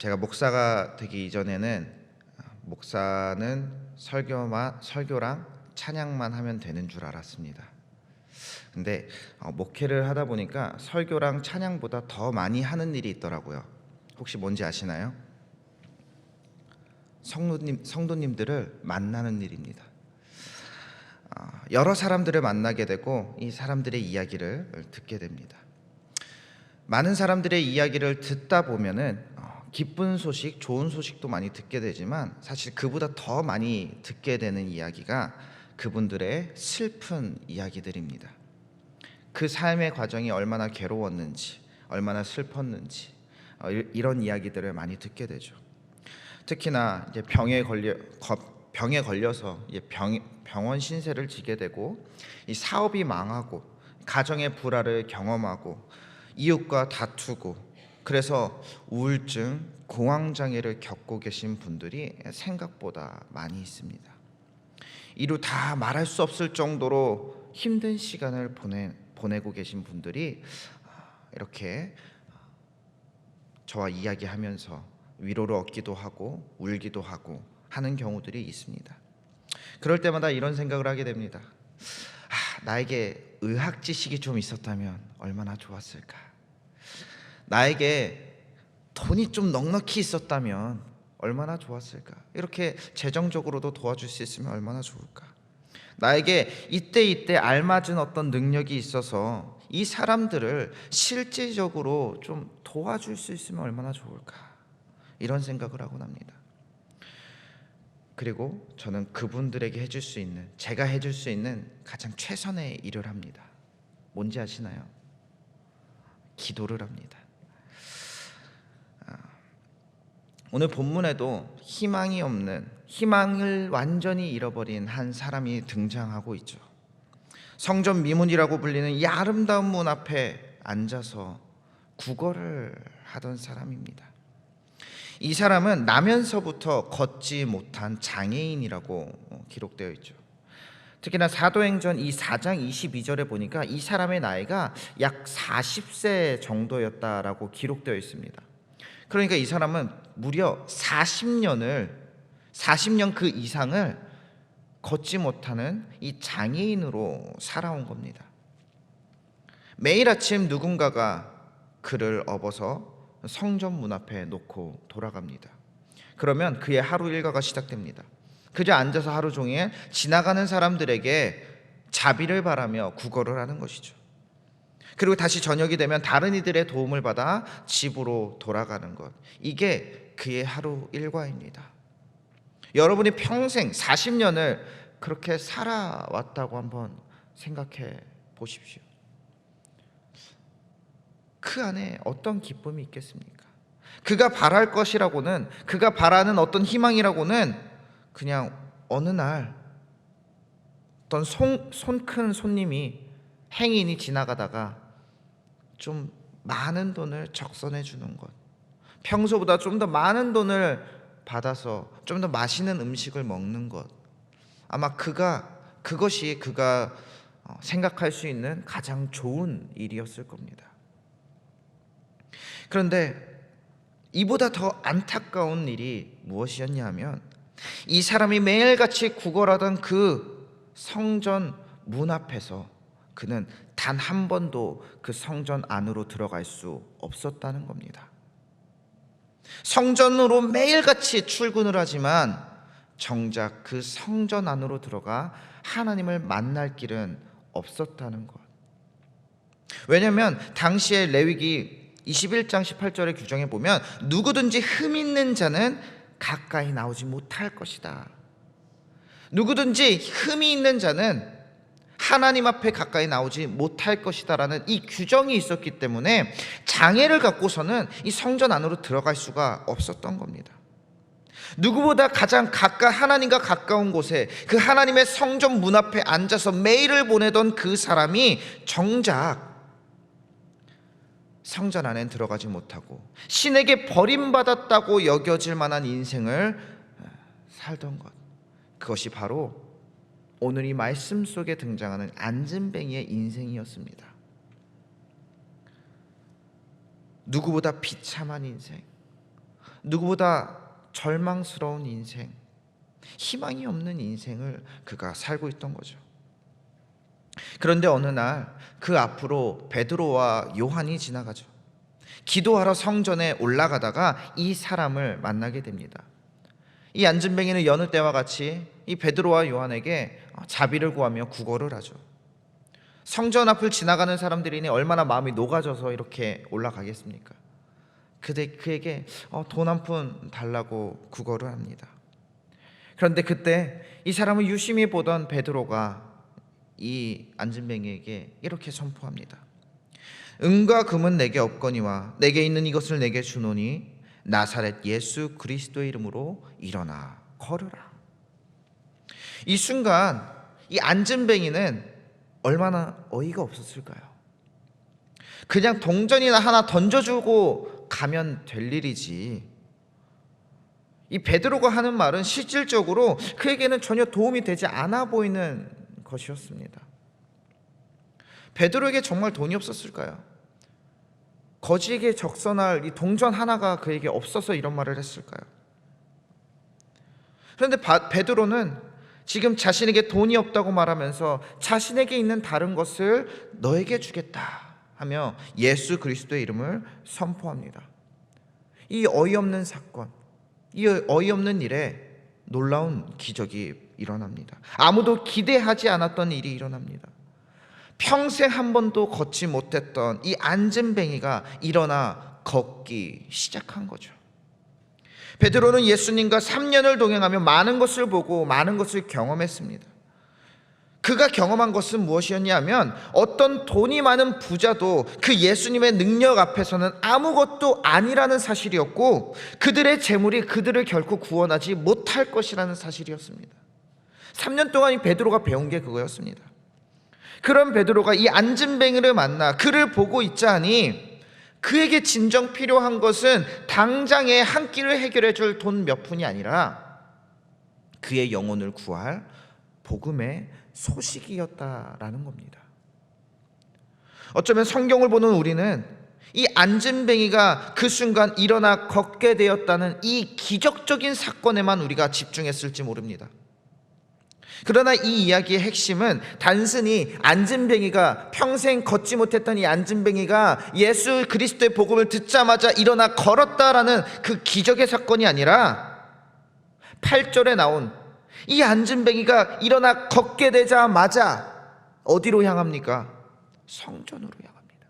제가 목사가 되기 이전에는 목사는 설교랑 찬양만 하면 되는 줄 알았습니다. 근데 목회를 하다 보니까 설교랑 찬양보다 더 많이 하는 일이 있더라고요. 혹시 뭔지 아시나요? 성도님들을 만나는 일입니다. 여러 사람들을 만나게 되고 이 사람들의 이야기를 듣게 됩니다. 많은 사람들의 이야기를 듣다 보면은 기쁜 소식, 좋은 소식도 많이 듣게 되지만 사실 그보다 더 많이 듣게 되는 이야기가 그분들의 슬픈 이야기들입니다. 그 삶의 과정이 얼마나 괴로웠는지, 얼마나 슬펐는지 이런 이야기들을 많이 듣게 되죠. 특히나 이제 병에 걸려서 병원 신세를 지게 되고 이 사업이 망하고 가정의 불화를 경험하고 이웃과 다투고 그래서 우울증, 공황장애를 겪고 계신 분들이 생각보다 많이 있습니다. 이루 다 말할 수 없을 정도로 힘든 시간을 보내고 계신 분들이 이렇게 저와 이야기하면서 위로를 얻기도 하고 울기도 하고 하는 경우들이 있습니다. 그럴 때마다 이런 생각을 하게 됩니다. 나에게 의학 지식이 좀 있었다면 얼마나 좋았을까. 나에게 돈이 좀 넉넉히 있었다면 얼마나 좋았을까. 이렇게 재정적으로도 도와줄 수 있으면 얼마나 좋을까. 나에게 이때 알맞은 어떤 능력이 있어서 이 사람들을 실질적으로 좀 도와줄 수 있으면 얼마나 좋을까. 이런 생각을 하곤 합니다. 그리고 저는 그분들에게 해줄 수 있는, 제가 해줄 수 있는 가장 최선의 일을 합니다. 뭔지 아시나요? 기도를 합니다. 오늘 본문에도 희망이 없는, 희망을 완전히 잃어버린 한 사람이 등장하고 있죠. 성전 미문이라고 불리는 이 아름다운 문 앞에 앉아서 구걸을 하던 사람입니다. 이 사람은 나면서부터 걷지 못한 장애인이라고 기록되어 있죠. 특히나 사도행전 이 4장 22절에 보니까 이 사람의 나이가 약 40세 정도였다라고 기록되어 있습니다. 그러니까 이 사람은 무려 40년 그 이상을 걷지 못하는 이 장애인으로 살아온 겁니다. 매일 아침 누군가가 그를 업어서 성전 문 앞에 놓고 돌아갑니다. 그러면 그의 하루 일과가 시작됩니다. 그저 앉아서 하루 종일 지나가는 사람들에게 자비를 바라며 구걸을 하는 것이죠. 그리고 다시 저녁이 되면 다른 이들의 도움을 받아 집으로 돌아가는 것, 이게 그의 하루 일과입니다. 여러분이 평생 40년을 그렇게 살아왔다고 한번 생각해 보십시오. 그 안에 어떤 기쁨이 있겠습니까? 그가 바랄 것이라고는, 그가 바라는 어떤 희망이라고는 그냥 어느 날 어떤 손 큰 손님이, 행인이 지나가다가 좀 많은 돈을 적선해 주는 것, 평소보다 좀 더 많은 돈을 받아서 좀 더 맛있는 음식을 먹는 것, 아마 그것이 그가 생각할 수 있는 가장 좋은 일이었을 겁니다. 그런데 이보다 더 안타까운 일이 무엇이었냐 하면, 이 사람이 매일같이 구걸하던 그 성전 문 앞에서 그는 단 한 번도 그 성전 안으로 들어갈 수 없었다는 겁니다. 성전으로 매일같이 출근을 하지만 정작 그 성전 안으로 들어가 하나님을 만날 길은 없었다는 것. 왜냐하면 당시의 레위기 21장 18절의 규정에 보면 누구든지 흠 있는 자는 가까이 나오지 못할 것이다. 누구든지 흠이 있는 자는 하나님 앞에 가까이 나오지 못할 것이다 라는 이 규정이 있었기 때문에 장애를 갖고서는 이 성전 안으로 들어갈 수가 없었던 겁니다. 누구보다 가장 하나님과 가까운 곳에, 그 하나님의 성전 문 앞에 앉아서 매일을 보내던 그 사람이 정작 성전 안엔 들어가지 못하고 신에게 버림받았다고 여겨질 만한 인생을 살던 것, 그것이 바로 오늘 이 말씀 속에 등장하는 안진뱅이의 인생이었습니다. 누구보다 비참한 인생, 누구보다 절망스러운 인생, 희망이 없는 인생을 그가 살고 있던 거죠. 그런데 어느 날 그 앞으로 베드로와 요한이 지나가죠. 기도하러 성전에 올라가다가 이 사람을 만나게 됩니다. 이 안진뱅이는 여느 때와 같이 이 베드로와 요한에게 자비를 구하며 구걸을 하죠. 성전 앞을 지나가는 사람들이니 얼마나 마음이 녹아져서 이렇게 올라가겠습니까? 그에게 돈 한 푼 달라고 구걸을 합니다. 그런데 그때 이 사람을 유심히 보던 베드로가 이 안진뱅이에게 이렇게 선포합니다. 은과 금은 내게 없거니와 내게 있는 이것을 내게 주노니 나사렛 예수 그리스도의 이름으로 일어나 걸으라. 이 순간 이 안진뱅이는 얼마나 어이가 없었을까요? 그냥 동전이나 하나 던져주고 가면 될 일이지, 이 베드로가 하는 말은 실질적으로 그에게는 전혀 도움이 되지 않아 보이는 것이었습니다. 베드로에게 정말 돈이 없었을까요? 거지에게 적선할 이 동전 하나가 그에게 없어서 이런 말을 했을까요? 그런데 베드로는 지금 자신에게 돈이 없다고 말하면서 자신에게 있는 다른 것을 너에게 주겠다 하며 예수 그리스도의 이름을 선포합니다. 이 어이없는 사건, 이 어이없는 일에 놀라운 기적이 일어납니다. 아무도 기대하지 않았던 일이 일어납니다. 평생 한 번도 걷지 못했던 이 안진뱅이가 일어나 걷기 시작한 거죠. 베드로는 예수님과 3년을 동행하며 많은 것을 보고 많은 것을 경험했습니다. 그가 경험한 것은 무엇이었냐면 어떤 돈이 많은 부자도 그 예수님의 능력 앞에서는 아무것도 아니라는 사실이었고, 그들의 재물이 그들을 결코 구원하지 못할 것이라는 사실이었습니다. 3년 동안 이 베드로가 배운 게 그거였습니다. 그런 베드로가 이 안진뱅이를 만나 그를 보고 있자 하니 그에게 진정 필요한 것은 당장에 한 끼를 해결해 줄 돈 몇 푼이 아니라 그의 영혼을 구할 복음의 소식이었다라는 겁니다. 어쩌면 성경을 보는 우리는 이 안진뱅이가 그 순간 일어나 걷게 되었다는 이 기적적인 사건에만 우리가 집중했을지 모릅니다. 그러나 이 이야기의 핵심은 단순히 안진뱅이가 평생 걷지 못했던 이 안진뱅이가 예수 그리스도의 복음을 듣자마자 일어나 걸었다라는 그 기적의 사건이 아니라 8절에 나온 이 안진뱅이가 일어나 걷게 되자마자 어디로 향합니까? 성전으로 향합니다.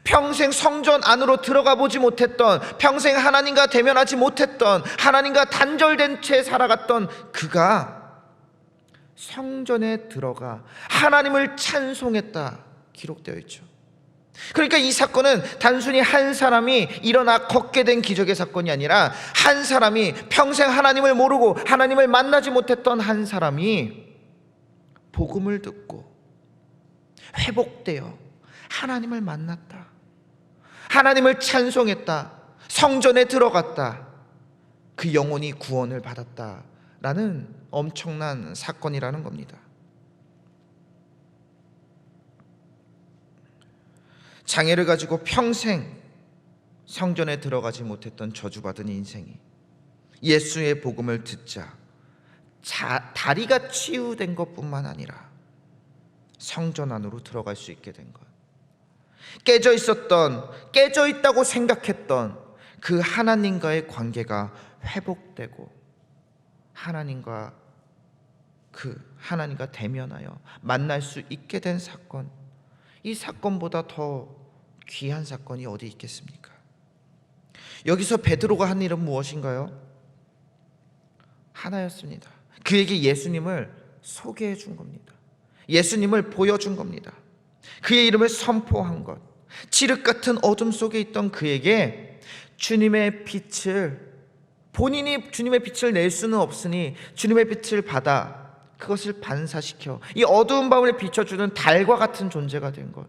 평생 성전 안으로 들어가 보지 못했던, 평생 하나님과 대면하지 못했던, 하나님과 단절된 채 살아갔던 그가 성전에 들어가 하나님을 찬송했다 기록되어 있죠. 그러니까 이 사건은 단순히 한 사람이 일어나 걷게 된 기적의 사건이 아니라 한 사람이 평생 하나님을 모르고 하나님을 만나지 못했던 한 사람이 복음을 듣고 회복되어 하나님을 만났다, 하나님을 찬송했다, 성전에 들어갔다, 그 영혼이 구원을 받았다라는 엄청난 사건이라는 겁니다. 장애를 가지고 평생 성전에 들어가지 못했던 저주받은 인생이 예수의 복음을 듣자 다리가 치유된 것뿐만 아니라 성전 안으로 들어갈 수 있게 된 것, 깨져 있다고 생각했던 그 하나님과의 관계가 회복되고 하나님과 대면하여 만날 수 있게 된 사건, 이 사건보다 더 귀한 사건이 어디 있겠습니까? 여기서 베드로가 한 일은 무엇인가요? 하나였습니다. 그에게 예수님을 소개해 준 겁니다. 예수님을 보여준 겁니다. 그의 이름을 선포한 것, 칠흑 같은 어둠 속에 있던 그에게 주님의 빛을, 본인이 주님의 빛을 낼 수는 없으니 주님의 빛을 받아 그것을 반사시켜 이 어두운 밤을 비춰주는 달과 같은 존재가 된 것,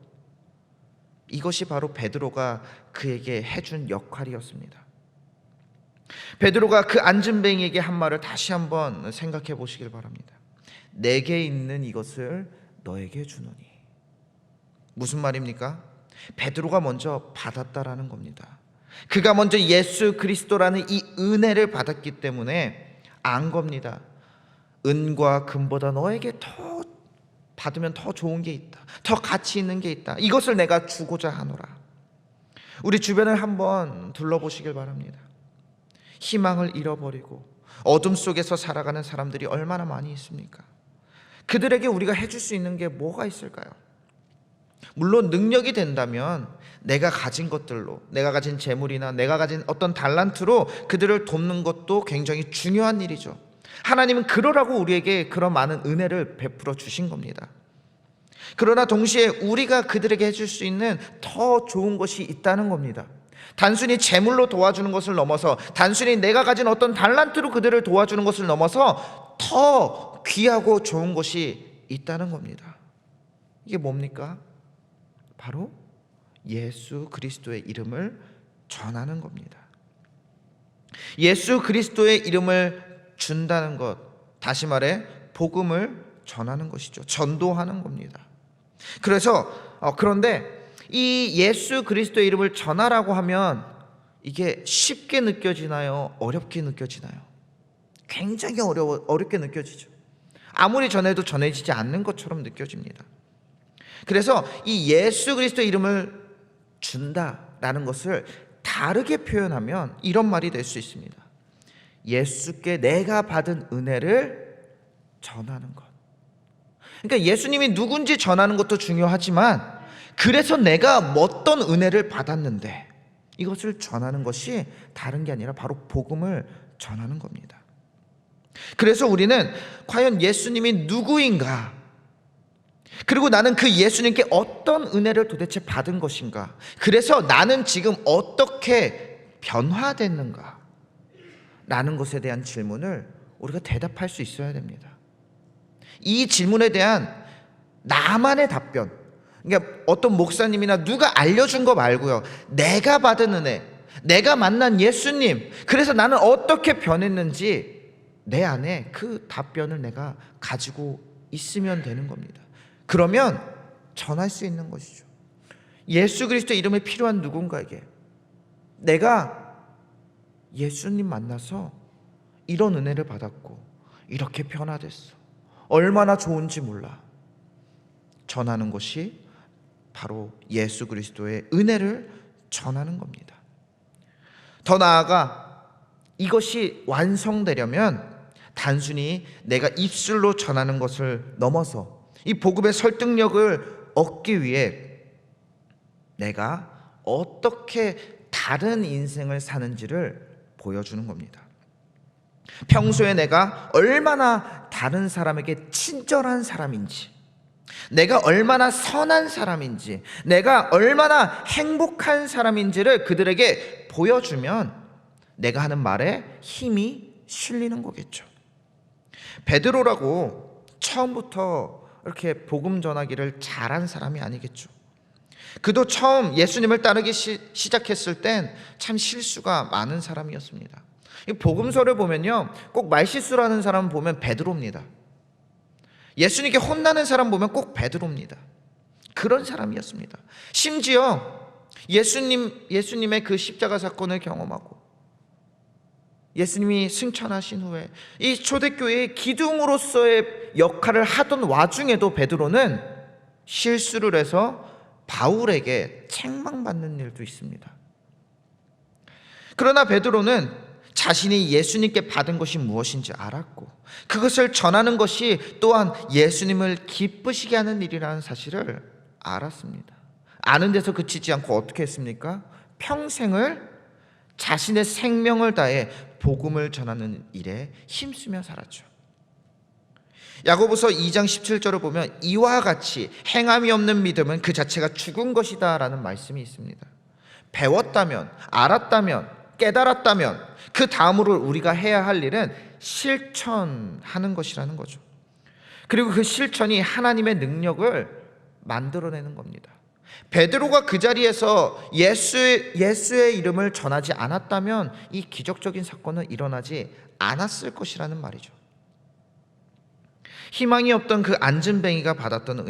이것이 바로 베드로가 그에게 해준 역할이었습니다. 베드로가 그 안진뱅이에게 한 말을 다시 한번 생각해 보시길 바랍니다. 내게 있는 이것을 너에게 주노니. 무슨 말입니까? 베드로가 먼저 받았다라는 겁니다. 그가 먼저 예수 그리스도라는 이 은혜를 받았기 때문에 안 겁니다. 은과 금보다 너에게 더 받으면 더 좋은 게 있다, 더 가치 있는 게 있다, 이것을 내가 주고자 하노라. 우리 주변을 한번 둘러보시길 바랍니다. 희망을 잃어버리고 어둠 속에서 살아가는 사람들이 얼마나 많이 있습니까? 그들에게 우리가 해줄 수 있는 게 뭐가 있을까요? 물론 능력이 된다면 내가 가진 것들로, 내가 가진 재물이나 내가 가진 어떤 달란트로 그들을 돕는 것도 굉장히 중요한 일이죠. 하나님은 그러라고 우리에게 그런 많은 은혜를 베풀어 주신 겁니다. 그러나 동시에 우리가 그들에게 해줄 수 있는 더 좋은 것이 있다는 겁니다. 단순히 재물로 도와주는 것을 넘어서, 단순히 내가 가진 어떤 달란트로 그들을 도와주는 것을 넘어서 더 귀하고 좋은 것이 있다는 겁니다. 이게 뭡니까? 바로 예수 그리스도의 이름을 전하는 겁니다. 예수 그리스도의 이름을 준다는 것, 다시 말해 복음을 전하는 것이죠. 전도하는 겁니다. 그런데 이 예수 그리스도의 이름을 전하라고 하면 이게 쉽게 느껴지나요? 어렵게 느껴지나요? 굉장히 어렵게 느껴지죠. 아무리 전해도 전해지지 않는 것처럼 느껴집니다. 그래서 이 예수 그리스도의 이름을 준다라는 것을 다르게 표현하면 이런 말이 될 수 있습니다. 예수께 내가 받은 은혜를 전하는 것. 그러니까 예수님이 누군지 전하는 것도 중요하지만, 그래서 내가 어떤 은혜를 받았는데 이것을 전하는 것이 다른 게 아니라 바로 복음을 전하는 겁니다. 그래서 우리는 과연 예수님이 누구인가, 그리고 나는 그 예수님께 어떤 은혜를 도대체 받은 것인가, 그래서 나는 지금 어떻게 변화됐는가 라는 것에 대한 질문을 우리가 대답할 수 있어야 됩니다. 이 질문에 대한 나만의 답변, 그러니까 어떤 목사님이나 누가 알려준 거 말고요, 내가 받은 은혜, 내가 만난 예수님, 그래서 나는 어떻게 변했는지 내 안에 그 답변을 내가 가지고 있으면 되는 겁니다. 그러면 전할 수 있는 것이죠. 예수 그리스도의 이름이 필요한 누군가에게 내가 예수님 만나서 이런 은혜를 받았고 이렇게 변화됐어, 얼마나 좋은지 몰라, 전하는 것이 바로 예수 그리스도의 은혜를 전하는 겁니다. 더 나아가 이것이 완성되려면 단순히 내가 입술로 전하는 것을 넘어서 이 복음의 설득력을 얻기 위해 내가 어떻게 다른 인생을 사는지를 보여주는 겁니다. 평소에 내가 얼마나 다른 사람에게 친절한 사람인지, 내가 얼마나 선한 사람인지, 내가 얼마나 행복한 사람인지를 그들에게 보여주면 내가 하는 말에 힘이 실리는 거겠죠. 베드로라고 처음부터 이렇게 복음 전하기를 잘한 사람이 아니겠죠. 그도 처음 예수님을 따르기 시작했을 땐 참 실수가 많은 사람이었습니다. 이 복음서를 보면요, 꼭 말실수라는 사람 보면 베드로입니다. 예수님께 혼나는 사람 보면 꼭 베드로입니다. 그런 사람이었습니다. 심지어 예수님의 그 십자가 사건을 경험하고 예수님이 승천하신 후에 이 초대교회의 기둥으로서의 역할을 하던 와중에도 베드로는 실수를 해서 바울에게 책망받는 일도 있습니다. 그러나 베드로는 자신이 예수님께 받은 것이 무엇인지 알았고 그것을 전하는 것이 또한 예수님을 기쁘시게 하는 일이라는 사실을 알았습니다. 아는 데서 그치지 않고 어떻게 했습니까? 평생을 자신의 생명을 다해 복음을 전하는 일에 힘쓰며 살았죠. 야고보서 2장 17절을 보면 이와 같이 행함이 없는 믿음은 그 자체가 죽은 것이다 라는 말씀이 있습니다. 배웠다면, 알았다면, 깨달았다면 그 다음으로 우리가 해야 할 일은 실천하는 것이라는 거죠. 그리고 그 실천이 하나님의 능력을 만들어내는 겁니다. 베드로가 그 자리에서 예수의 이름을 전하지 않았다면 이 기적적인 사건은 일어나지 않았을 것이라는 말이죠. 희망이 없던 그 안진뱅이가 받았던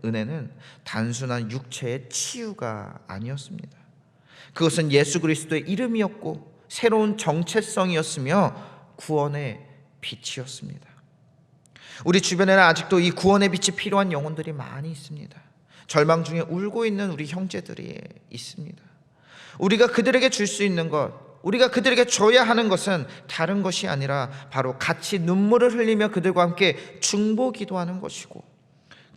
은혜는 단순한 육체의 치유가 아니었습니다. 그것은 예수 그리스도의 이름이었고 새로운 정체성이었으며 구원의 빛이었습니다. 우리 주변에는 아직도 이 구원의 빛이 필요한 영혼들이 많이 있습니다. 절망 중에 울고 있는 우리 형제들이 있습니다. 우리가 그들에게 줄 수 있는 것, 우리가 그들에게 줘야 하는 것은 다른 것이 아니라 바로 같이 눈물을 흘리며 그들과 함께 중보 기도하는 것이고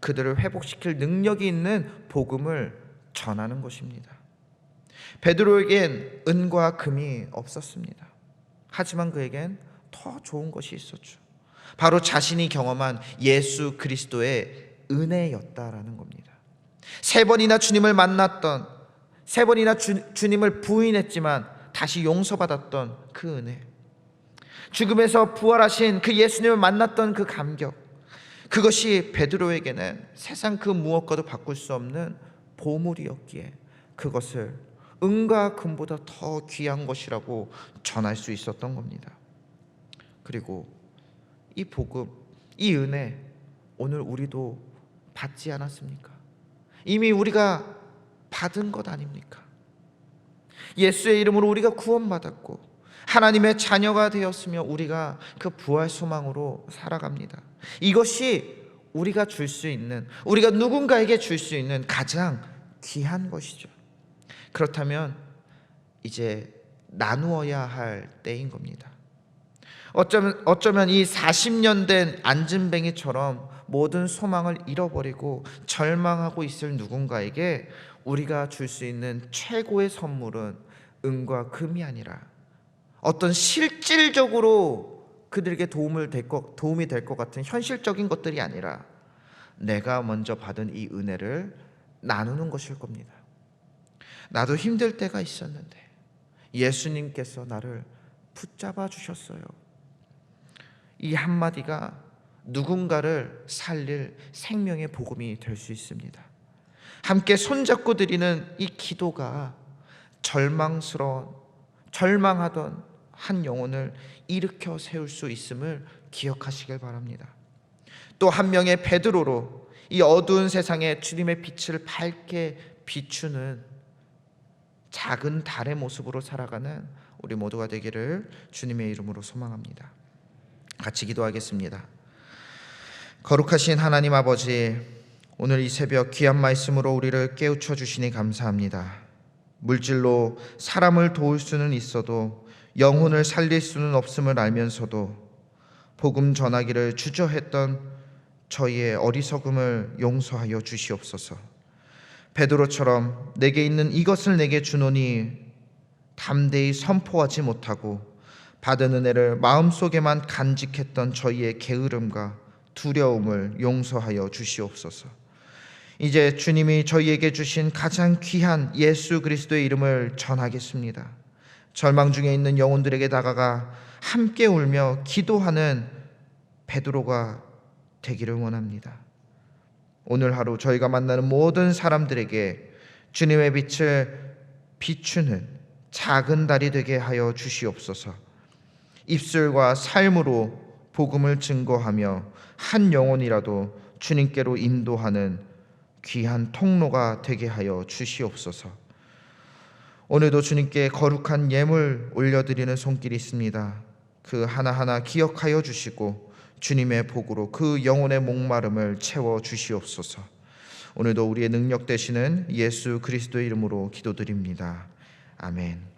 그들을 회복시킬 능력이 있는 복음을 전하는 것입니다. 베드로에겐 은과 금이 없었습니다. 하지만 그에겐 더 좋은 것이 있었죠. 바로 자신이 경험한 예수 그리스도의 은혜였다라는 겁니다. 세 번이나 주님을 만났던, 세 번이나 주님을 부인했지만 다시 용서받았던 그 은혜, 죽음에서 부활하신 그 예수님을 만났던 그 감격, 그것이 베드로에게는 세상 그 무엇과도 바꿀 수 없는 보물이었기에 그것을 은과 금보다 더 귀한 것이라고 전할 수 있었던 겁니다. 그리고 이 복음, 이 은혜 오늘 우리도 받지 않았습니까? 이미 우리가 받은 것 아닙니까? 예수의 이름으로 우리가 구원받았고 하나님의 자녀가 되었으며 우리가 그 부활 소망으로 살아갑니다. 이것이 우리가 줄 수 있는, 우리가 누군가에게 줄 수 있는 가장 귀한 것이죠. 그렇다면 이제 나누어야 할 때인 겁니다. 어쩌면 이 40년 된 안진뱅이처럼 모든 소망을 잃어버리고 절망하고 있을 누군가에게 우리가 줄 수 있는 최고의 선물은 은과 금이 아니라 어떤 실질적으로 그들에게 도움이 될 것 같은 현실적인 것들이 아니라 내가 먼저 받은 이 은혜를 나누는 것일 겁니다. 나도 힘들 때가 있었는데 예수님께서 나를 붙잡아 주셨어요. 이 한마디가 누군가를 살릴 생명의 복음이 될 수 있습니다. 함께 손잡고 드리는 이 기도가 절망하던 한 영혼을 일으켜 세울 수 있음을 기억하시길 바랍니다. 또 한 명의 베드로로 이 어두운 세상에 주님의 빛을 밝게 비추는 작은 달의 모습으로 살아가는 우리 모두가 되기를 주님의 이름으로 소망합니다. 같이 기도하겠습니다. 거룩하신 하나님 아버지, 오늘 이 새벽 귀한 말씀으로 우리를 깨우쳐 주시니 감사합니다. 물질로 사람을 도울 수는 있어도 영혼을 살릴 수는 없음을 알면서도 복음 전하기를 주저했던 저희의 어리석음을 용서하여 주시옵소서. 베드로처럼 내게 있는 이것을 내게 주노니 담대히 선포하지 못하고 받은 은혜를 마음속에만 간직했던 저희의 게으름과 두려움을 용서하여 주시옵소서. 이제 주님이 저희에게 주신 가장 귀한 예수 그리스도의 이름을 전하겠습니다. 절망 중에 있는 영혼들에게 다가가 함께 울며 기도하는 베드로가 되기를 원합니다. 오늘 하루 저희가 만나는 모든 사람들에게 주님의 빛을 비추는 작은 달이 되게 하여 주시옵소서. 입술과 삶으로 복음을 증거하며 한 영혼이라도 주님께로 인도하는 귀한 통로가 되게 하여 주시옵소서. 오늘도 주님께 거룩한 예물 올려드리는 손길이 있습니다. 그 하나하나 기억하여 주시고 주님의 복으로 그 영혼의 목마름을 채워 주시옵소서. 오늘도 우리의 능력 되시는 예수 그리스도의 이름으로 기도드립니다. 아멘.